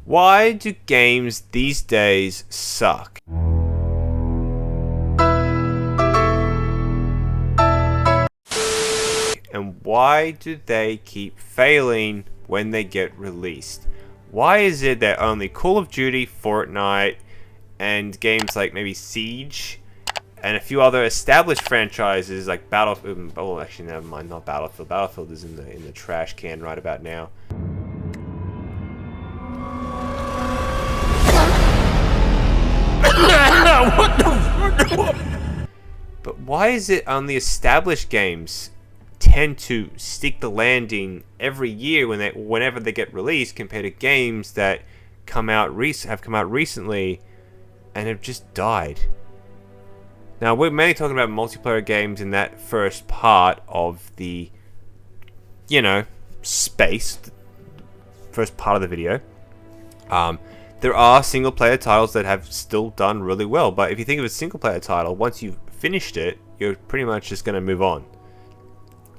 Why do games these days suck? And why do they keep failing when they get released? Why is it that only Call of Duty, Fortnite, and games like maybe Siege and a few other established franchises like Battlefield, oh actually never mind, not Battlefield. Battlefield is in the trash can right about now. But why is it only established games tend to stick the landing every year whenever they get released, compared to games that have come out recently and have just died? Now, we're mainly talking about multiplayer games in that first part of the, space, the first part of the video. There are single player titles that have still done really well, but if you think of a single player title, once you've finished it, you're pretty much just going to move on.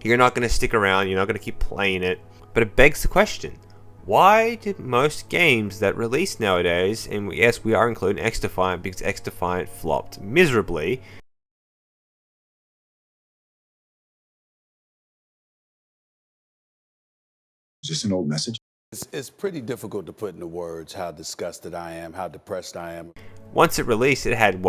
You're not going to stick around, you're not going to keep playing it. But it begs the question, why did most games that release nowadays, and yes, we are including XDefiant because XDefiant flopped miserably. Is this an old message? It's pretty difficult to put into words how disgusted I am, how depressed I am. Once it released, it had,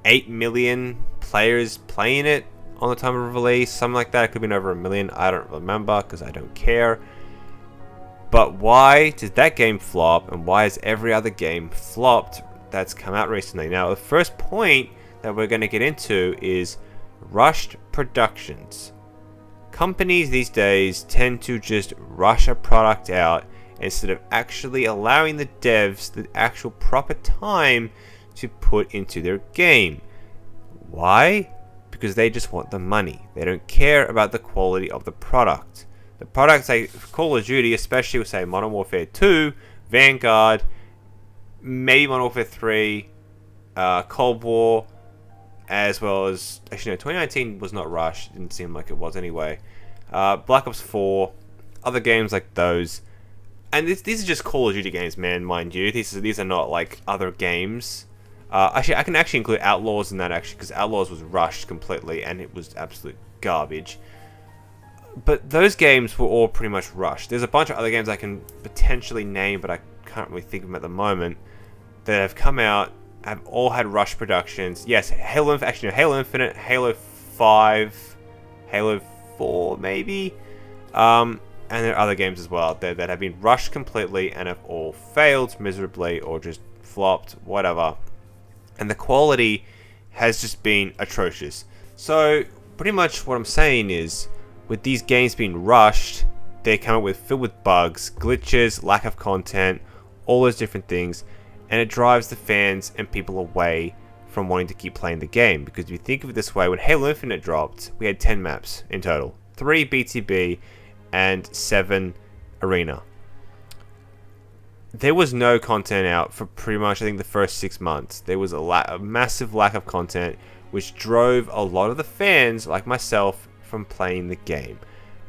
8 million players playing it on the time of release? Something like that. It could have been over 1 million. I don't remember because I don't care. But why did that game flop, and why has every other game flopped that's come out recently? Now, the first point that we're going to get into is rushed productions. Companies these days tend to just rush a product out instead of actually allowing the devs the actual proper time to put into their game. Why? Because they just want the money. They don't care about the quality of the product. The products like Call of Duty, especially with say Modern Warfare 2, Vanguard, maybe Modern Warfare 3, Cold War, as well as, actually no, 2019 was not rushed, didn't seem like it was anyway. Black Ops 4, other games like those. And these are just Call of Duty games, man, mind you. These are not like other games. Actually, I can actually include Outlaws in that, actually, because Outlaws was rushed completely and it was absolute garbage. But those games were all pretty much rushed. There's a bunch of other games I can potentially name, but I can't really think of them at the moment, that have come out, have all had rushed productions. Yes, Halo Infinite, Halo 5, Halo 4 maybe. And there are other games as well out there that have been rushed completely and have all failed miserably or just flopped, whatever. And the quality has just been atrocious. So pretty much what I'm saying is, with these games being rushed, they come up filled with bugs, glitches, lack of content, all those different things, and it drives the fans and people away from wanting to keep playing the game. Because if you think of it this way, when Halo Infinite dropped, we had 10 maps in total, 3 BTB and 7 Arena. There was no content out for pretty much, I think, the first 6 months. There was a massive lack of content, which drove a lot of the fans, like myself, from playing the game.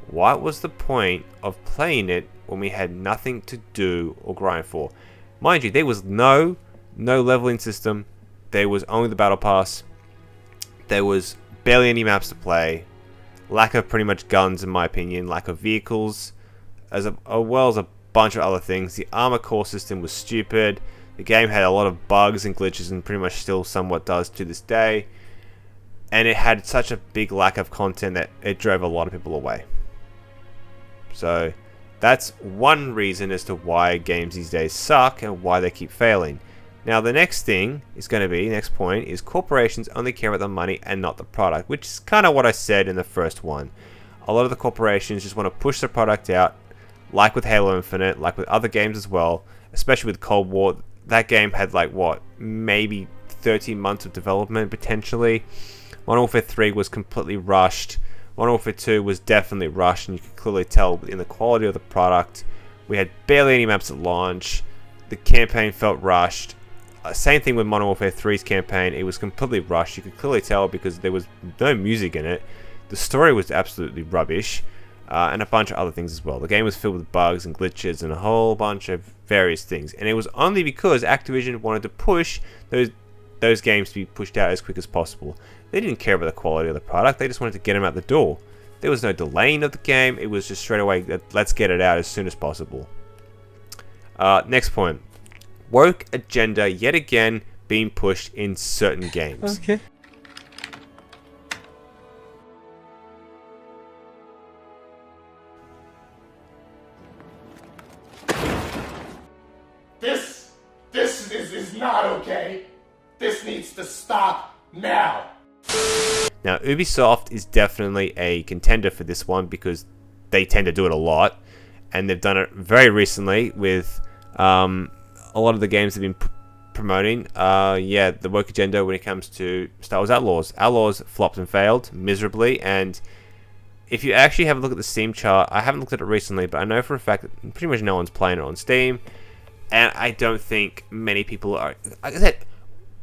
What was the point of playing it when we had nothing to do or grind for? Mind you, there was no leveling system. There was only the battle pass. There was barely any maps to play. Lack of pretty much guns, in my opinion. Lack of vehicles, as well as a bunch of other things. The armor core system was stupid. The game had a lot of bugs and glitches, and pretty much still somewhat does to this day. And it had such a big lack of content that it drove a lot of people away. So that's one reason as to why games these days suck and why they keep failing. Now the next thing is going to be, next point, is corporations only care about the money and not the product, which is kind of what I said in the first one. A lot of the corporations just want to push the product out, like with Halo Infinite, like with other games as well, especially with Cold War. That game had maybe 13 months of development potentially. Modern Warfare 3 was completely rushed. Modern Warfare 2 was definitely rushed, and you could clearly tell in the quality of the product. We had barely any maps at launch. The campaign felt rushed. Same thing with Modern Warfare 3's campaign. It was completely rushed. You could clearly tell because there was no music in it. The story was absolutely rubbish. and a bunch of other things as well. The game was filled with bugs and glitches and a whole bunch of various things, and it was only because Activision wanted to push those games to be pushed out as quick as possible. They didn't care about the quality of the product, they just wanted to get them out the door. There was no delaying of the game, it was just straight away, let's get it out as soon as possible. Next point. Woke agenda yet again being pushed in certain games. Okay. This is not okay. This needs to stop now. Now, Ubisoft is definitely a contender for this one because they tend to do it a lot, and they've done it very recently with a lot of the games they've been promoting. The woke agenda when it comes to Star Wars Outlaws. Outlaws flopped and failed miserably, and if you actually have a look at the Steam chart, I haven't looked at it recently, but I know for a fact that pretty much no one's playing it on Steam, and I don't think many people are. Like I said,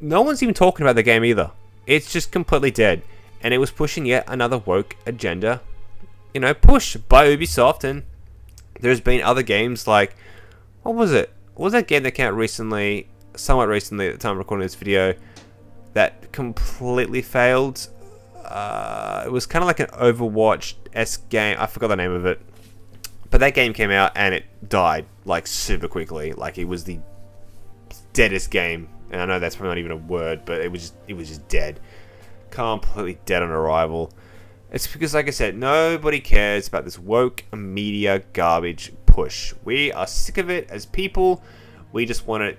no one's even talking about the game either. It's just completely dead, and it was pushing yet another woke agenda, push by Ubisoft. And there's been other games like, what was it? What was that game that came out recently, somewhat recently at the time of recording this video, that completely failed? It was kind of like an Overwatch-esque game. I forgot the name of it. But that game came out and it died like super quickly. Like it was the deadest game. And I know that's probably not even a word, but it was just dead. Completely dead on arrival. It's because, like I said, nobody cares about this woke media garbage push. We are sick of it as people. We just want it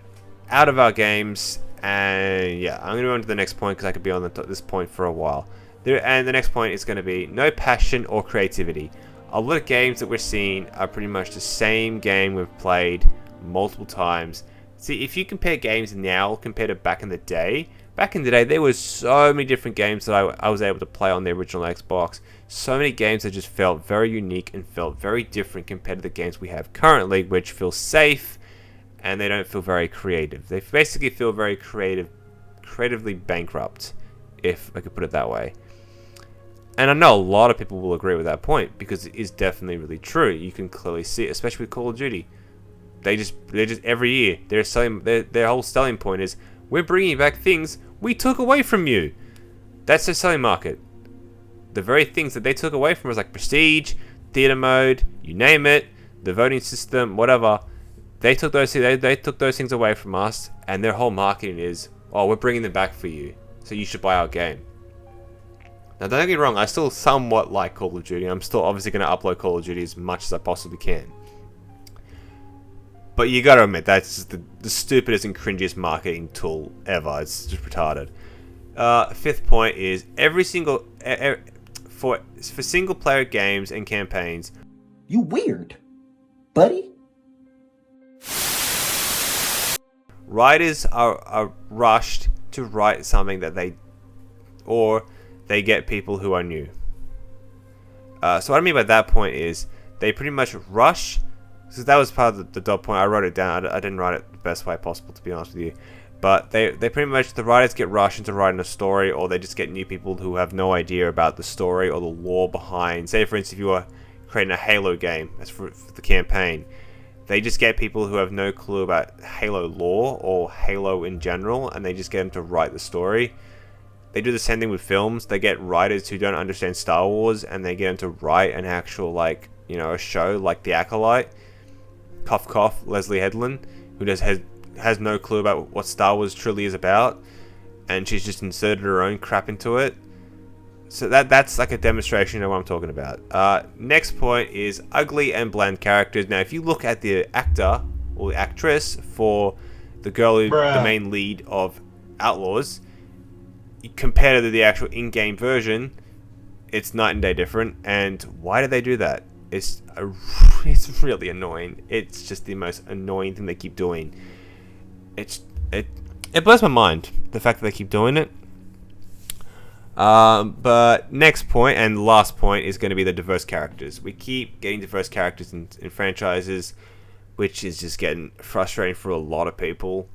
out of our games. And yeah, I'm going to go on to the next point because I could be on this point for a while. And the next point is going to be no passion or creativity. A lot of games that we're seeing are pretty much the same game we've played multiple times. See, if you compare games now compared to back in the day there was so many different games that I was able to play on the original Xbox. So many games that just felt very unique and felt very different compared to the games we have currently, which feel safe and they don't feel very creative. They basically feel very creatively bankrupt, if I could put it that way. And I know a lot of people will agree with that point because it is definitely really true. You can clearly see it, especially with Call of Duty. They just every year their whole selling point is, we're bringing back things we took away from you. That's their selling market. The very things that they took away from us, like Prestige, Theater Mode, you name it, the voting system, whatever. They took those things away from us, and their whole marketing is, oh, we're bringing them back for you, so you should buy our game. Now, don't get me wrong, I still somewhat like Call of Duty. I'm still obviously going to upload Call of Duty as much as I possibly can. But you gotta admit, that's just the stupidest and cringiest marketing tool ever. It's just retarded. Fifth point is for single player games and campaigns. You weird, buddy. Writers are rushed to write something that they get people who are new. So what I mean by that point is they pretty much rush. So that was part of the dot point. I wrote it down. I didn't write it the best way possible, to be honest with you. But they pretty much, the writers get rushed into writing a story, or they just get new people who have no idea about the story or the lore behind. Say, for instance, if you were creating a Halo game, that's for the campaign, they just get people who have no clue about Halo lore or Halo in general, and they just get them to write the story. They do the same thing with films. They get writers who don't understand Star Wars, and they get them to write an actual, a show like The Acolyte. Cough cough, Leslie Headland, who just has no clue about what Star Wars truly is about, and she's just inserted her own crap into it. So that's like a demonstration of what I'm talking about. Next point is ugly and bland characters. Now, if you look at the actor or the actress for the girl who's the main lead of Outlaws, compared to the actual in-game version, it's night and day different. And why do they do that? It's really annoying. It's just the most annoying thing they keep doing. It blows my mind, the fact that they keep doing it. But next point and last point is going to be the diverse characters. We keep getting diverse characters in franchises, which is just getting frustrating for a lot of people.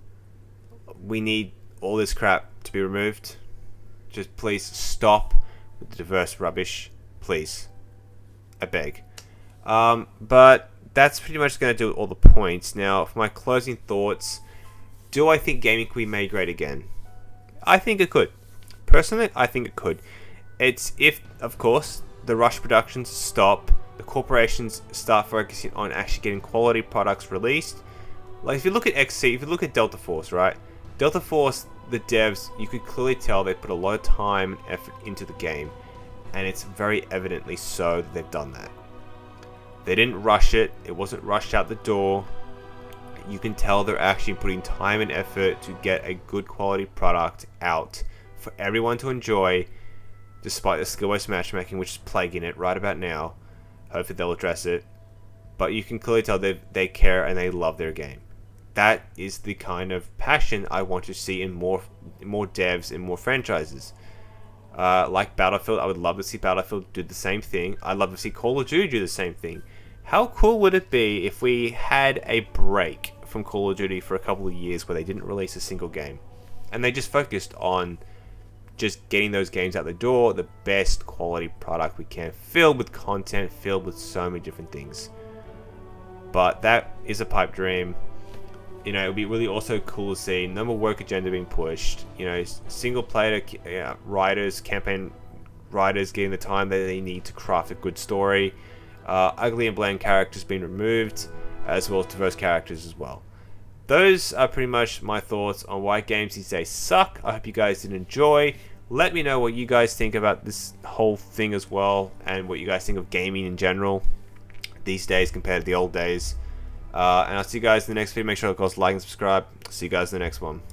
We need all this crap to be removed. Just please stop with the diverse rubbish. Please. I beg. But that's pretty much going to do all the points. Now, for my closing thoughts, do I think gaming could be made great again? I think it could. Personally, I think it could. It's if, of course, the rush productions stop, the corporations start focusing on actually getting quality products released. Like, if you look at XC, if you look at Delta Force, right? Delta Force, the devs, you could clearly tell they put a lot of time and effort into the game. And it's very evidently so that they've done that. They didn't rush it. It wasn't rushed out the door. You can tell they're actually putting time and effort to get a good quality product out for everyone to enjoy, despite the skill-based matchmaking which is plaguing it right about now. Hopefully they'll address it. But you can clearly tell they care and they love their game. That is the kind of passion I want to see in more devs and more franchises. Like Battlefield, I would love to see Battlefield do the same thing. I'd love to see Call of Duty do the same thing. How cool would it be if we had a break from Call of Duty for a couple of years where they didn't release a single game and they just focused on just getting those games out the door, the best quality product we can, filled with content, filled with so many different things. But that is a pipe dream. You know, it would be really also cool to see no more work agenda being pushed. You know, single player writers, campaign writers getting the time that they need to craft a good story. Ugly and bland characters being removed, as well as diverse characters as well. Those are pretty much my thoughts on why games these days suck. I hope you guys did enjoy. Let me know what you guys think about this whole thing as well, and what you guys think of gaming in general these days compared to the old days. And I'll see you guys in the next video. Make sure to like and subscribe. See you guys in the next one.